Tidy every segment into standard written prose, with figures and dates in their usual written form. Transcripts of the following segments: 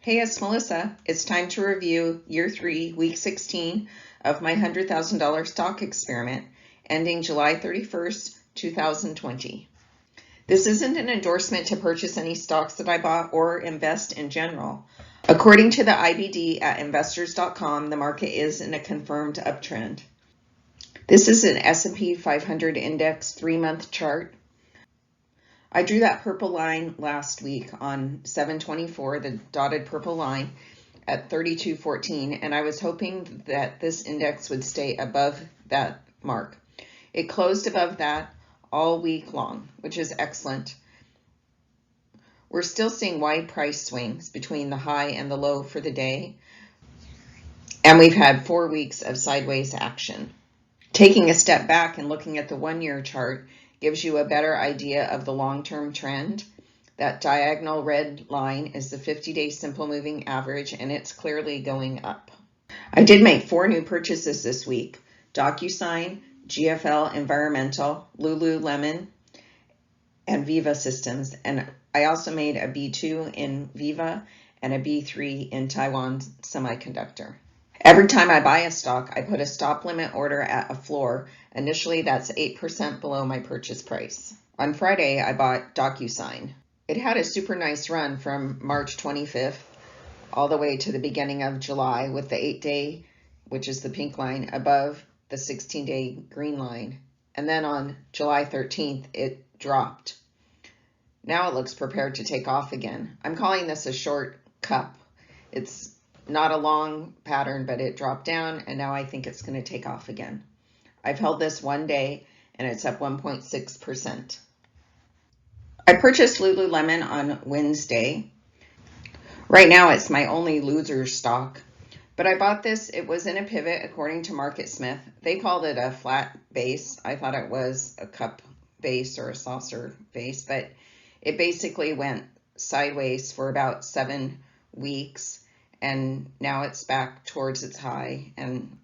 Hey, it's Melissa. It's time to review year 3, week 16 of my $100,000 stock experiment ending July 31st, 2020. This isn't an endorsement to purchase any stocks that I bought or invest in general. According to the IBD at investors.com, the market is in a confirmed uptrend. This is an S&P 500 index 3-month chart. I drew that purple line last week on 7/24, the dotted purple line at 32.14, and I was hoping that this index would stay above that mark. It closed above that all week long, which is excellent. We're still seeing wide price swings between the high and the low for the day, and we've had 4 weeks of sideways action. Taking a step back and looking at the 1-year chart gives you a better idea of the long-term trend. That diagonal red line is the 50-day simple moving average, and it's clearly going up. I did make 4 new purchases this week: DocuSign, GFL Environmental, Lululemon, and Viva Systems. And I also made a B2 in Viva and a B3 in Taiwan Semiconductor. Every time I buy a stock, I put a stop limit order at a floor. Initially, that's 8% below my purchase price. On Friday, I bought DocuSign. It had a super nice run from March 25th all the way to the beginning of July, with the 8-day, which is the pink line, above the 16-day green line. And then on July 13th, it dropped. Now it looks prepared to take off again. I'm calling this a short cup. It's not a long pattern, but it dropped down, and now I think it's going to take off again. I've held this 1 day, and it's up 1.6%. I purchased Lululemon on Wednesday. Right now, it's my only loser stock, but I bought this. It was in a pivot, according to MarketSmith. They called it a flat base. I thought it was a cup base or a saucer base, but it basically went sideways for about 7 weeks. And now it's back towards its high, and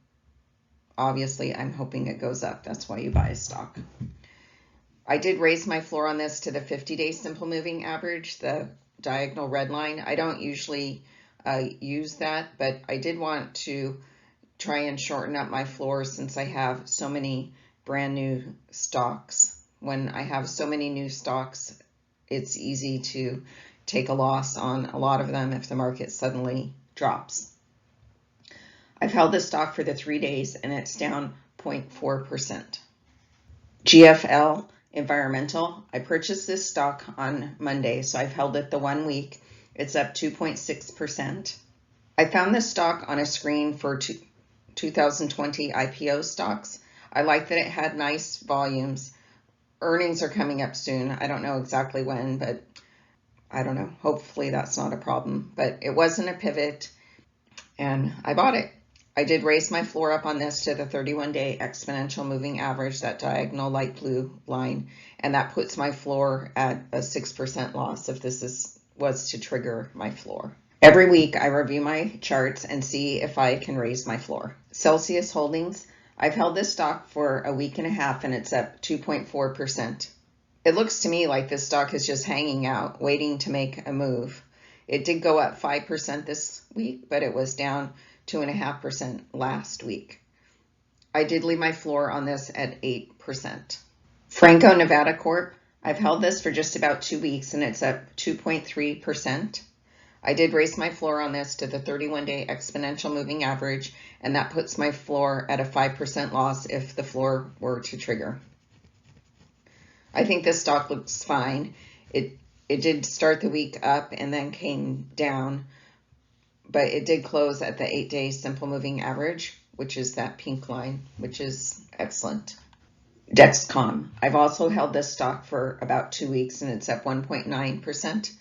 obviously I'm hoping it goes up. That's why you buy a stock. I did raise my floor on this to the 50-day simple moving average, the diagonal red line. I don't usually use that, but I did want to try and shorten up my floor since I have so many brand new stocks. When I have so many new stocks, it's easy to take a loss on a lot of them if the market suddenly drops. I've held this stock for the 3 days, and it's down 0.4%. GFL Environmental. I purchased this stock on Monday, so I've held it the 1 week. It's up 2.6%. I found this stock on a screen for 2020 IPO stocks. I like that it had nice volumes. Earnings are coming up soon. I don't know exactly when, but I don't know. Hopefully that's not a problem, but it wasn't a pivot, and I bought it. I did raise my floor up on this to the 31-day exponential moving average, that diagonal light blue line, and that puts my floor at a 6% loss if this was to trigger my floor. Every week I review my charts and see if I can raise my floor. Celsius Holdings. I've held this stock for a week and a half, and it's up 2.4%. It looks to me like this stock is just hanging out, waiting to make a move. It did go up 5% this week, but it was down 2.5% last week. I did leave my floor on this at 8%. Franco-Nevada Corp. I've held this for just about 2 weeks, and it's up 2.3%. I did raise my floor on this to the 31-day exponential moving average, and that puts my floor at a 5% loss if the floor were to trigger. I think this stock looks fine. It did start the week up and then came down, but it did close at the 8-day simple moving average, which is that pink line, which is excellent. Dexcom. I've also held this stock for about 2 weeks, and it's up 1.9%.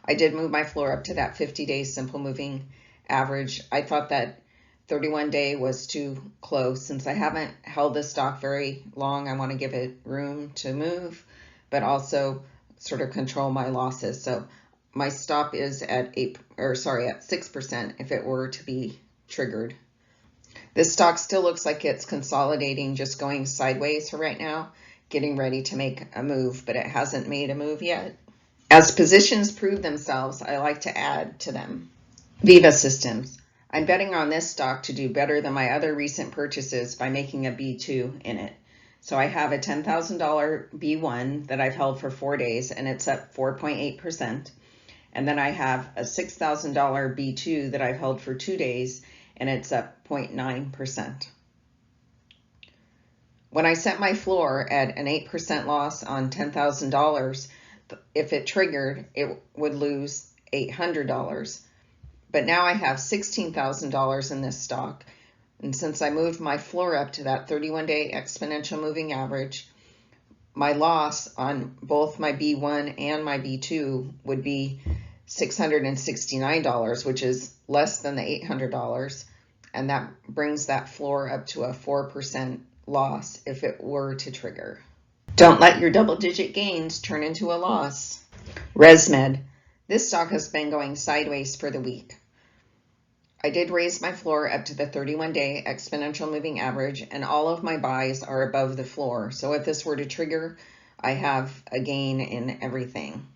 I did move my floor up to that 50-day simple moving average. I thought that 31-day was too close. Since I haven't held this stock very long, I want to give it room to move, but also sort of control my losses. So my stop is at 6% if it were to be triggered. This stock still looks like it's consolidating, just going sideways for right now, getting ready to make a move, but it hasn't made a move yet. As positions prove themselves, I like to add to them. Viva Systems. I'm betting on this stock to do better than my other recent purchases by making a B2 in it. So I have a $10,000 B1 that I've held for 4 days and it's up 4.8%. And then I have a $6,000 B2 that I've held for 2 days and it's up 0.9%. When I set my floor at an 8% loss on $10,000, if it triggered, it would lose $800. But now I have $16,000 in this stock. And since I moved my floor up to that 31-day exponential moving average, my loss on both my B1 and my B2 would be $669, which is less than the $800. And that brings that floor up to a 4% loss if it were to trigger. Don't let your double-digit gains turn into a loss. ResMed. This stock has been going sideways for the week. I did raise my floor up to the 31-day exponential moving average, and all of my buys are above the floor. So if this were to trigger, I have a gain in everything.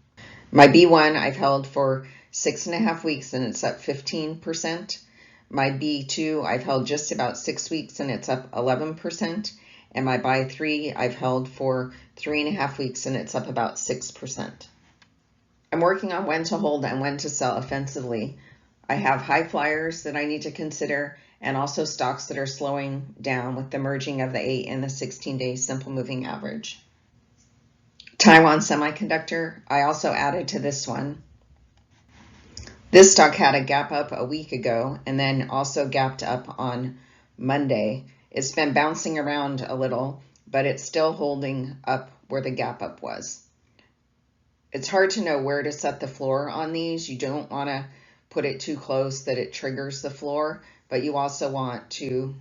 My B1 I've held for 6.5 weeks and it's up 15%. My B2 I've held just about 6 weeks and it's up 11%. And my buy 3 I've held for 3.5 weeks and it's up about 6%. I'm working on when to hold and when to sell offensively. I have high flyers that I need to consider and also stocks that are slowing down with the merging of the 8 and the 16-day simple moving average. Taiwan Semiconductor, I also added to this one. This stock had a gap up a week ago and then also gapped up on Monday. It's been bouncing around a little, but it's still holding up where the gap up was. It's hard to know where to set the floor on these. You don't want to put it too close that it triggers the floor, but you also want to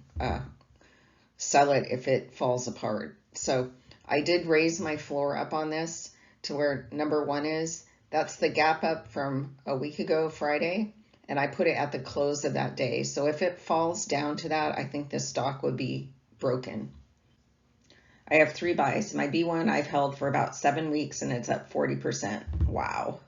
sell it if it falls apart. So I did raise my floor up on this to where number 1 is. That's the gap up from a week ago Friday, and I put it at the close of that day. So if it falls down to that, I think this stock would be broken. I have 3 buys. My B1 I've held for about 7 weeks and it's up 40%. Wow.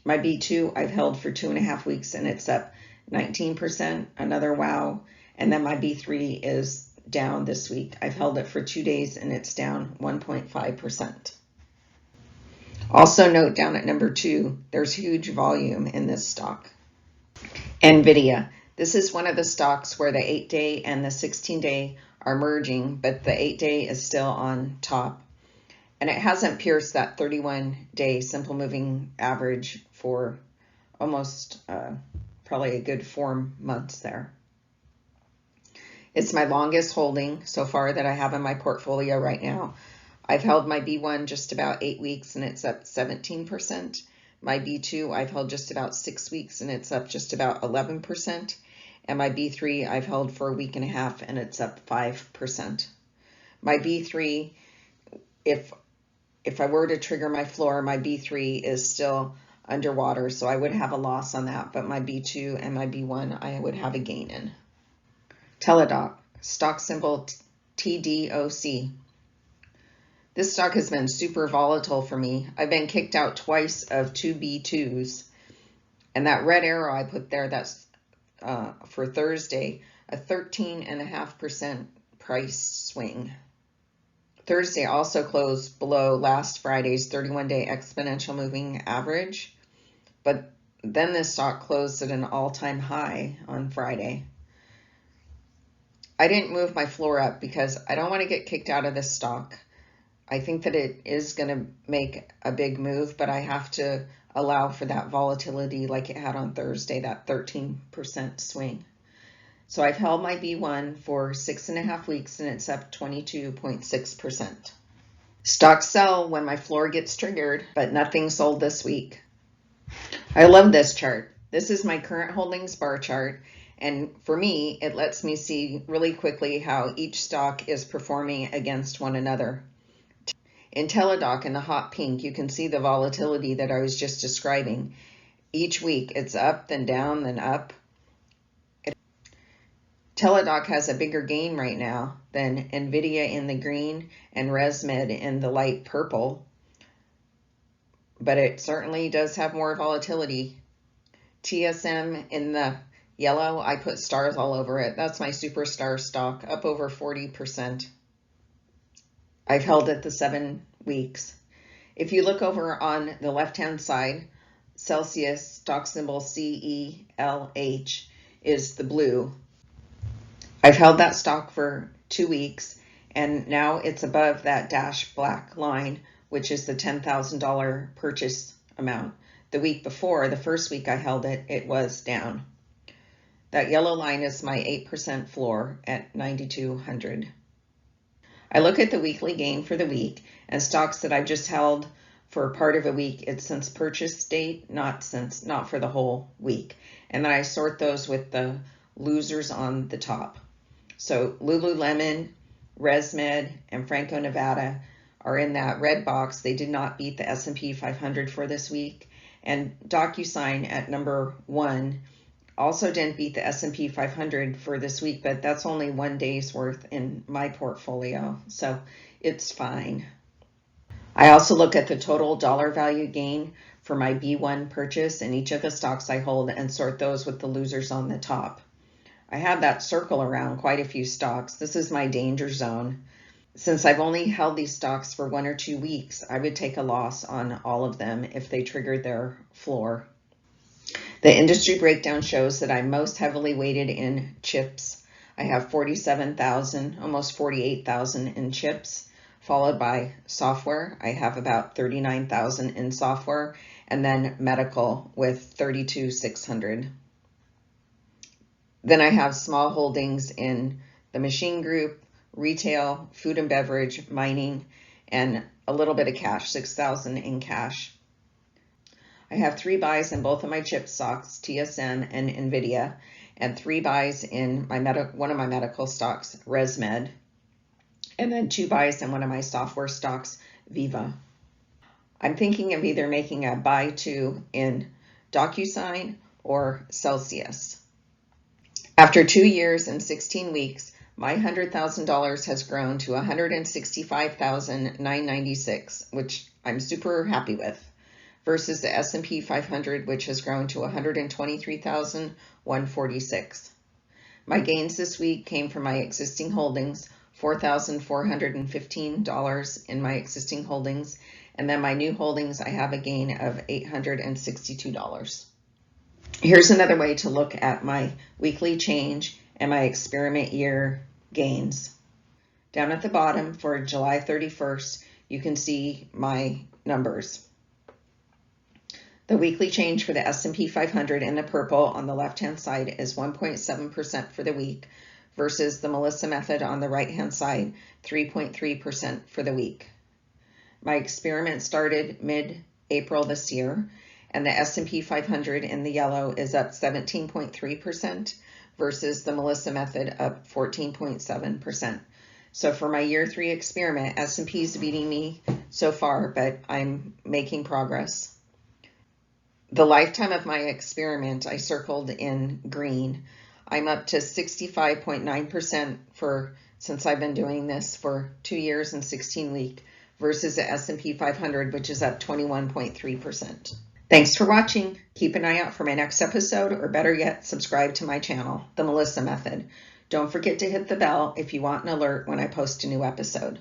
My B2 I've held for 2.5 weeks and it's up 19%. Another wow. And then my B3 is down this week. I've held it for 2 days and it's down 1.5%. Also note down at number 2, there's huge volume in this stock. NVIDIA. This is one of the stocks where the 8-day and the 16-day are merging, but the 8-day is still on top. And it hasn't pierced that 31-day simple moving average for almost probably a good 4 months there. It's my longest holding so far that I have in my portfolio right now. I've held my B1 just about 8 weeks and it's up 17%. My B2 I've held just about 6 weeks and it's up just about 11%. And my B3 I've held for a week and a half and it's up 5%. My B3, if I were to trigger my floor, my B3 is still underwater, so I would have a loss on that, but my B2 and my B1 I would have a gain in. Teladoc, stock symbol TDOC. This stock has been super volatile for me. I've been kicked out twice of 2 B2s, and that red arrow I put there, that's for Thursday, a 13.5% price swing. Thursday also closed below last Friday's 31-day exponential moving average, but then this stock closed at an all-time high on Friday. I didn't move my floor up because I don't want to get kicked out of this stock. I think that it is going to make a big move, but I have to allow for that volatility like it had on Thursday, that 13% swing. So I've held my B1 for 6.5 weeks and it's up 22.6%. Stocks sell when my floor gets triggered, but nothing sold this week. I love this chart. This is my current holdings bar chart, and for me, it lets me see really quickly how each stock is performing against one another. In Teladoc, in the hot pink, you can see the volatility that I was just describing. Each week, it's up, then down, then up. Teladoc has a bigger gain right now than NVIDIA in the green and ResMed in the light purple, but it certainly does have more volatility. TSM in the yellow, I put stars all over it. That's my superstar stock, up over 40%. I've held it the 7 weeks. If you look over on the left-hand side, Celsius, stock symbol CELH, is the blue. I've held that stock for 2 weeks, and now it's above that dash black line, which is the $10,000 purchase amount. The week before, the first week I held it, it was down. That yellow line is my 8% floor at 9,200. I look at the weekly gain for the week, and stocks that I've just held for part of a week, it's since purchase date, not for the whole week. And then I sort those with the losers on the top. So Lululemon, ResMed, and Franco-Nevada are in that red box. They did not beat the S&P 500 for this week. And DocuSign at number 1 also didn't beat the S&P 500 for this week, but that's only 1 day's worth in my portfolio, so it's fine. I also look at the total dollar value gain for my B1 purchase in each of the stocks I hold and sort those with the losers on the top. I have that circle around quite a few stocks. This is my danger zone. Since I've only held these stocks for 1 or 2 weeks, I would take a loss on all of them if they triggered their floor. The industry breakdown shows that I'm most heavily weighted in chips. I have 47,000, almost 48,000 in chips, followed by software. I have about 39,000 in software, and then medical with 32,600. Then I have small holdings in the machine group, retail, food and beverage, mining, and a little bit of cash, 6,000 in cash. I have 3 buys in both of my chip stocks, TSM and NVIDIA, and 3 buys in one of my medical stocks, ResMed, and then 2 buys in one of my software stocks, Viva. I'm thinking of either making a buy 2 in DocuSign or Celsius. After 2 years and 16 weeks, my $100,000 has grown to $165,996, which I'm super happy with, versus the S&P 500, which has grown to $123,146. My gains this week came from my existing holdings, $4,415 in my existing holdings, and then my new holdings, I have a gain of $862. Here's another way to look at my weekly change and my experiment year gains. Down at the bottom for July 31st, you can see my numbers. The weekly change for the S&P 500 in the purple on the left-hand side is 1.7% for the week versus the Melissa method on the right-hand side, 3.3% for the week. My experiment started mid-April this year, and the S&P 500 in the yellow is up 17.3% versus the Melissa method up 14.7%. So for my year 3 experiment, S&P is beating me so far, but I'm making progress. The lifetime of my experiment, I circled in green. I'm up to 65.9% since I've been doing this for 2 years and 16 weeks versus the S&P 500, which is up 21.3%. Thanks for watching. Keep an eye out for my next episode, or better yet, subscribe to my channel, The Melissa Method. Don't forget to hit the bell if you want an alert when I post a new episode.